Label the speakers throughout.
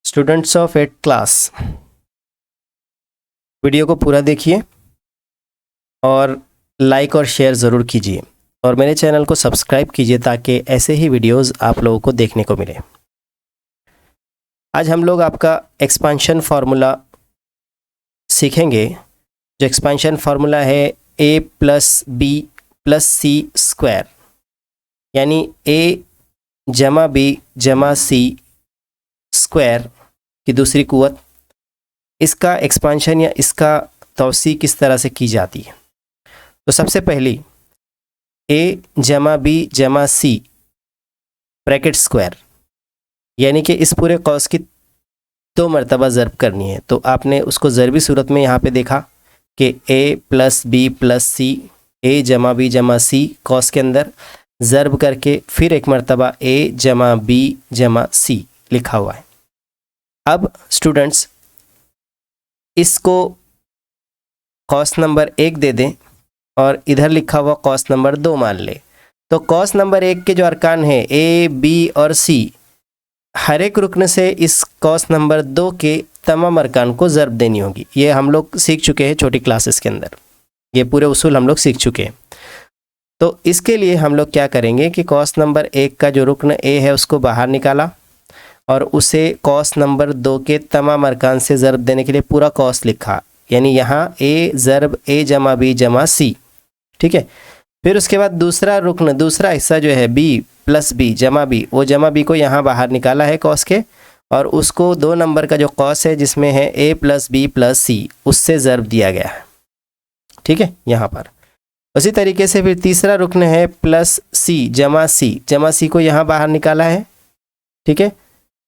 Speaker 1: Students of 8th class, video को पूरा देखिए और लाइक और शेयर ज़रूर कीजिए और मेरे चैनल को सब्सक्राइब कीजिए ताकि ऐसे ही वीडियोस आप लोगों को देखने को मिले। आज हम लोग आपका एक्सपेंशन फार्मूला सीखेंगे। जो एक्सपेंशन फार्मूला है a plus B plus C square, यानी a जमा बी जमा सी स्क्वायर की दूसरी कुवत। इसका एक्सपेंशन या इसका तौसी किस तरह से की जाती है। तो सबसे पहली a जमा बी जमा सी ब्रैकेट स्क्वायर, यानी कि इस पूरे कौस की 2 मरतबा ज़र्ब करनी है। तो आपने उसको ज़रबी सूरत में यहाँ पे देखा कि a plus B plus C, a जमा बी जमा सी कौस के अंदर ज़र्ब करके फिर एक मरतबा a जमा बी जमा सी लिखा हुआ है। अब स्टूडेंट्स इसको कॉस नंबर 1 दे दें और इधर लिखा हुआ कॉस नंबर 2 मान ले। तो कॉस नंबर 1 के जो अरकान हैं ए बी और सी, हर एक रुकन से इस कॉस नंबर 2 के तमाम अरकान को ज़र्ब देनी होगी। ये हम लोग सीख चुके हैं छोटी क्लासेस के अंदर, ये पूरे उसूल हम लोग सीख चुके हैं। तो इसके लिए हम लोग क्या करेंगे कि कॉस नंबर 1 का जो रुकन ए है उसको बाहर निकाला और उसे कॉस नंबर 2 के तमाम अरकान से ज़र्ब देने के लिए पूरा कॉस लिखा, यानी यहाँ ए ज़र्ब ए जमा बी जमा सी। ठीक है। फिर उसके बाद दूसरा रुकन, दूसरा हिस्सा जो है बी प्लस बी जमा बी, वो जमा बी को यहाँ बाहर निकाला है कॉस के और उसको 2 नंबर का जो कॉस है जिसमें है ए प्लस बी प्लस सी, उससे ज़र्ब दिया गया है। ठीक है। यहाँ पर उसी तरीके से फिर तीसरा रुकन है प्लस सी, जमा सी को यहाँ बाहर निकाला है। ठीक है,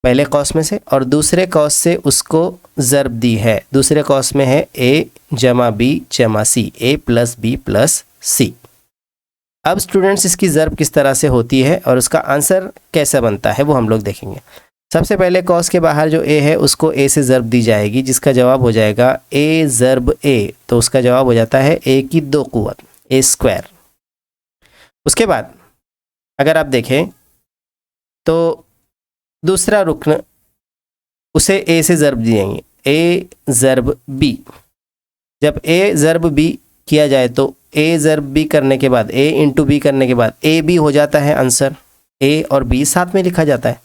Speaker 1: पहले कॉस में से, और दूसरे कॉस से उसको ज़र्ब दी है। दूसरे कॉस में है ए जमा बी जमा सी, ए प्लस बी प्लस सी। अब स्टूडेंट्स इसकी ज़र्ब किस तरह से होती है और उसका आंसर कैसा बनता है वो हम लोग देखेंगे। सबसे पहले कॉस के बाहर जो ए है उसको ए से ज़र्ब दी जाएगी, जिसका जवाब हो जाएगा ए ज़र्ब ए। तो उसका जवाब हो जाता है ए की 2 कुवत, ए स्क्वायर। उसके बाद अगर आप देखें तो दूसरा रुकन, उसे ए से ज़र्ब दिएंगे, ए ज़र्ब बी। जब ए ज़र्ब बी किया जाए तो ए ज़र्ब बी करने के बाद, ए इंटू बी करने के बाद ए बी हो जाता है आंसर। ए और बी साथ में लिखा जाता है,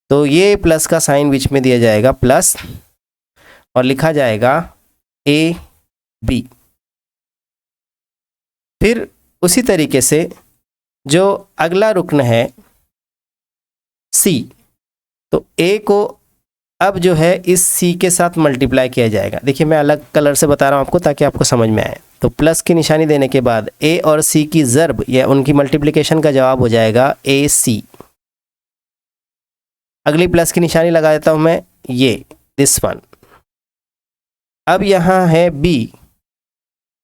Speaker 1: तो ये प्लस का साइन बीच में दिया जाएगा प्लस और लिखा जाएगा ए बी। फिर उसी तरीके से जो अगला रुकन है सी, तो ए को अब जो है इस सी के साथ मल्टीप्लाई किया जाएगा। देखिए मैं अलग कलर से बता रहा हूँ आपको ताकि आपको समझ में आए। तो प्लस की निशानी देने के बाद ए और सी की ज़र्ब या उनकी मल्टीप्लिकेशन का जवाब हो जाएगा ए सी। अगली प्लस की निशानी लगा देता हूँ मैं, ये दिस वन। अब यहाँ है बी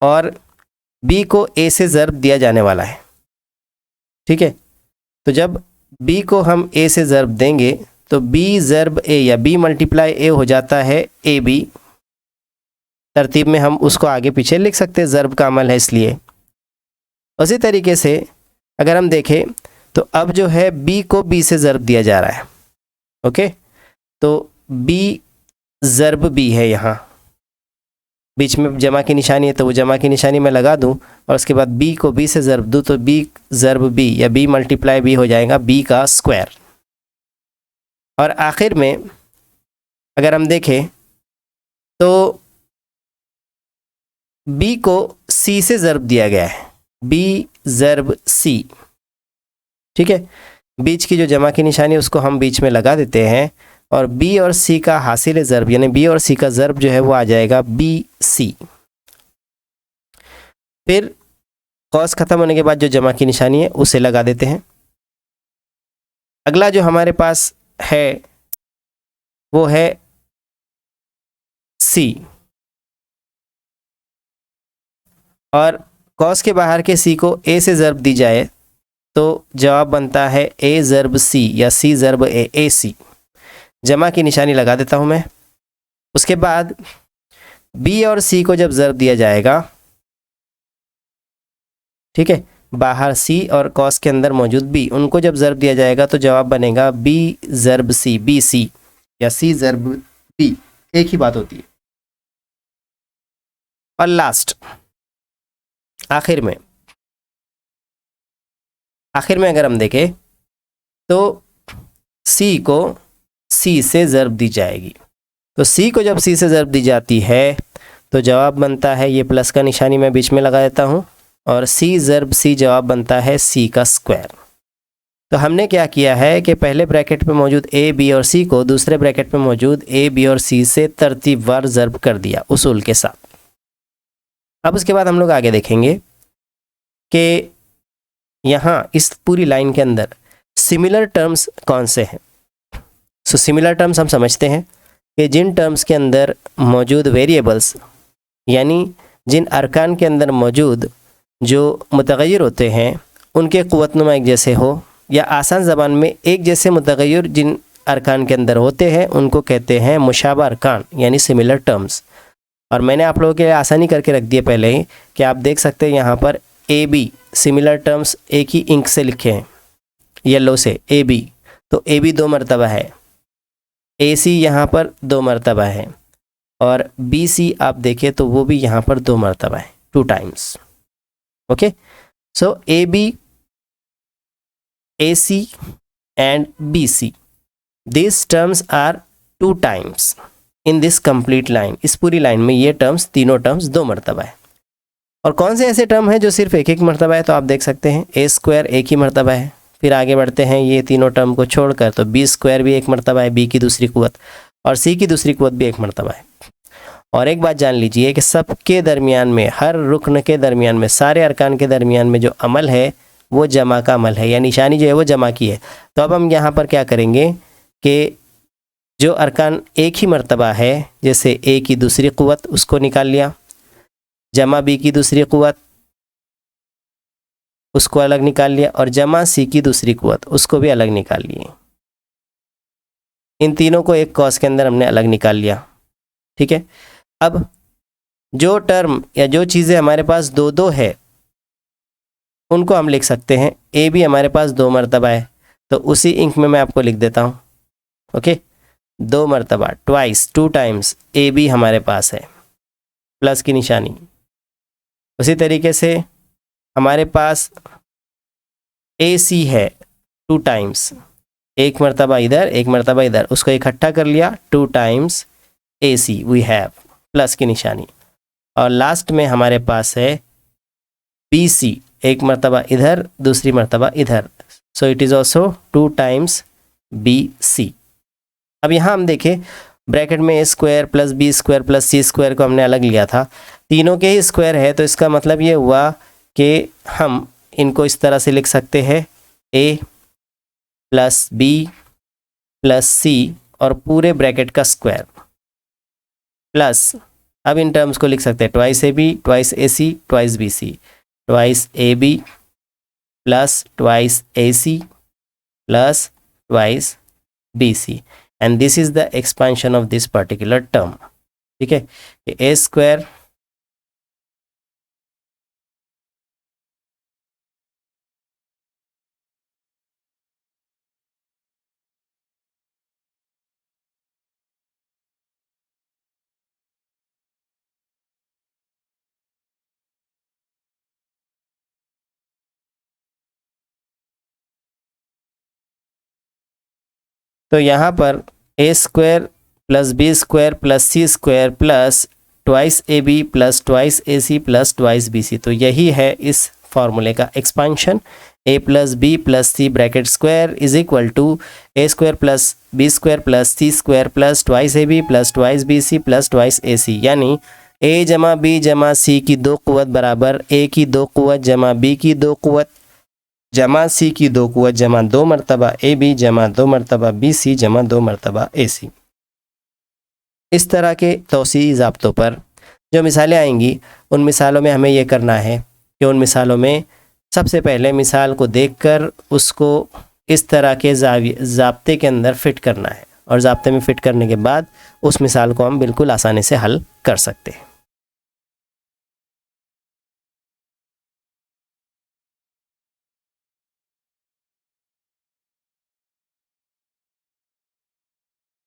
Speaker 1: और बी को ए से ज़र्ब दिया जाने वाला है। ठीक है, तो जब बी को हम ए से ज़र्ब देंगे तो बी ज़र्ब ए या बी मल्टीप्लाई ए हो जाता है ए बी। तरतीब में हम उसको आगे पीछे लिख सकते हैं, ज़र्ब का अमल है इसलिए। उसी तरीके से अगर हम देखें तो अब जो है बी को बी से ज़र्ब दिया जा रहा है। ओके, तो बी ज़र्ब बी है, यहाँ बीच में जमा की निशानी है तो वो जमा की निशानी मैं लगा दूं और उसके बाद बी को बी से ज़र्ब दूं तो बी ज़र्ब बी या बी मल्टीप्लाई बी हो जाएगा बी का स्क्वायर। और आखिर में अगर हम देखें तो बी को सी से ज़र्ब दिया गया है, बी ज़र्ब सी। ठीक है, बीच की जो जमा की निशानी है उसको हम बीच में लगा देते हैं और बी और सी का हासिल ज़र्ब यानी बी और सी का ज़र्ब जो है वो आ जाएगा बी सी। फिर कॉस ख़त्म होने के बाद जो जमा की निशानी है उसे लगा देते हैं। अगला जो हमारे पास है वो है सी, और कॉस के बाहर के सी को ए से ज़र्ब दी जाए तो जवाब बनता है ए ज़र्ब सी या सी ज़र्ब ए, ए सी। जमा की निशानी लगा देता हूं मैं। उसके बाद बी और सी को जब ज़र्ब दिया जाएगा, ठीक है, बाहर सी और कॉस के अंदर मौजूद बी, उनको जब ज़र्ब दिया जाएगा तो जवाब बनेगा बी ज़र्ब सी, बी सी। या C ज़र्ब B, एक ही बात होती है। और लास्ट आखिर में अगर हम देखें तो C को C से ज़र्ब दी जाएगी। तो C को जब C से ज़र्ब दी जाती है तो जवाब बनता है, ये प्लस का निशानी मैं बीच में लगा देता हूँ, और C ज़र्ब C जवाब बनता है C का स्क्वायर। तो हमने क्या किया है कि पहले ब्रैकेट में मौजूद A, B और C को दूसरे ब्रैकेट में मौजूद A, B और C से तरतीबवार ज़र्ब कर दिया उसूल के साथ। अब उसके बाद हम लोग आगे देखेंगे कि यहाँ इस पूरी लाइन के अंदर सिमिलर टर्म्स कौन से हैं। सो सिमिलर टर्म्स हम समझते हैं कि जिन टर्म्स के अंदर मौजूद वेरिएबल्स, यानी जिन अरकान के अंदर मौजूद जो मुतग़य्यर होते हैं उनके क़ुव्वतनुमा एक जैसे हो, या आसान ज़बान में एक जैसे मुतग़य्यर जिन अरकान के अंदर होते हैं उनको कहते हैं मुशाबा अरकान, यानी सिमिलर टर्म्स। और मैंने आप लोगों के लिए आसानी करके रख दिए पहले ही कि आप देख सकते हैं यहाँ पर AB सिमिलर टर्म्स एक ही इंक से लिखे हैं येलो से, AB, तो AB 2 मरतबा है, AC यहाँ पर 2 मरतबा है, और BC आप देखें तो वो भी यहाँ पर 2 मरतबा है, 2 times. Okay, so AB, AC and BC, these terms are 2 times in this complete line। इस पूरी लाइन में ये टर्म्स, तीनों टर्म्स 2 मरतबा है। और कौन से ऐसे टर्म हैं जो सिर्फ एक मरतबा है, तो आप देख सकते हैं A स्क्वायर एक ही मरतबा है। फिर आगे बढ़ते हैं, ये तीनों टर्म को छोड़कर तो B स्क्वायर भी एक मरतबा है, B की दूसरी कुव्वत, और C की दूसरी कुव्वत भी एक मरतबा है। और एक बात जान लीजिए कि सबके दरमियान में, हर रुकन के दरमियान में, सारे अरकान के दरमियान में जो अमल है वो जमा का अमल है, या निशानी जो है वो जमा की है। तो अब हम यहाँ पर क्या करेंगे कि जो अरकान एक ही मरतबा है, जैसे A की दूसरी कुव्वत उसको निकाल लिया, जमा B की दूसरी कुव्वत उसको अलग निकाल लिया, और जमा C की दूसरी कुव्वत उसको भी अलग निकाल लिए। इन तीनों को एक कॉस के अंदर हमने अलग निकाल लिया। ठीक है, अब जो टर्म या जो चीज़ें हमारे पास 2 है उनको हम लिख सकते हैं। A भी हमारे पास 2 मरतबा है, तो उसी इंक में मैं आपको लिख देता हूँ। ओके, 2 मरतबा, ट्वाइस, 2 टाइम्स A भी हमारे पास है, प्लस की निशानी। उसी तरीके से हमारे पास AC है 2 टाइम्स, एक मरतबा इधर एक मरतबा इधर, उसको इकट्ठा कर लिया, 2 times AC we have, plus की निशानी। और लास्ट में हमारे पास है BC, एक मरतबा इधर दूसरी मरतबा इधर, so it is also 2 times BC। अब यहाँ हम देखें ब्रैकेट में A square plus B square plus C square को हमने अलग लिया था, तीनों के ही स्क्वायर है, तो इसका मतलब ये हुआ कि हम इनको इस तरह से लिख सकते हैं, A plus B plus C और पूरे ब्रैकेट का स्क्वायर, प्लस अब इन टर्म्स को लिख सकते हैं twice AB twice AC twice BC, twice AB plus twice AC plus twice BC, and this is the expansion of this particular term. ठीक है, A स्क्वायर तो यहाँ पर A square plus B square plus C square plus twice AB plus twice AC plus twice BC, तो यही है इस फॉर्मूले का expansion. A plus B plus C bracket square is equal to A square plus B square plus C square plus twice AB plus twice BC plus twice AC, यानी A जमा B जमा C की 2 कुव्वत बराबर A की 2 कुव्वत जमा B की 2 कुव्वत जमा C की 2 कुव्वत जमा 2 मरतबा AB जमा 2 मरतबा BC जमा 2 मरतबा AC। इस तरह के तौसीई ज़ाब्तों पर जो मिसालें आएंगी, उन मिसालों में हमें ये करना है कि उन मिसालों में सबसे पहले मिसाल को देखकर उसको इस तरह के ज़ाब्ते के अंदर फ़िट करना है, और ज़ाब्ते में फ़िट करने के बाद उस मिसाल को हम बिल्कुल आसानी से हल कर सकते हैं।